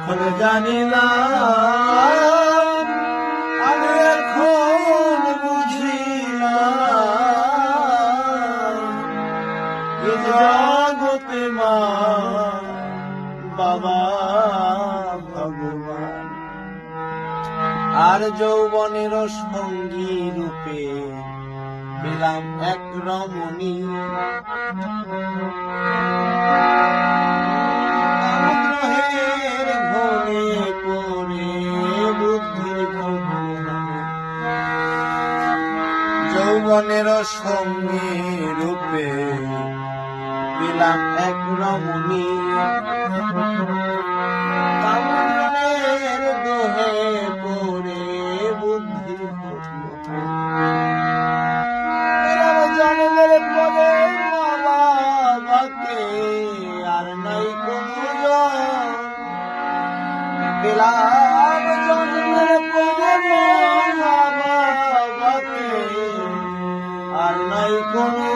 তখন জানিলাম, আমি এখন বুঝিলাম, এ জগতে মা বাবা ভগবান। আর যৌবনের সঙ্গী রূপে পেলাম এক রমণী, অনুগ্রহের ঘরে পড়ে বুদ্ধির ঘরে। যৌবনের সঙ্গী রূপে পেলাম এক রমণী, কামড়ের দোহে পড়ে বুদ্ধি জন্মের পরে মা বাবাকে আর নাই কোনো পেলাম, জন্মের পরে মা বাবাকে আর নাই কোনো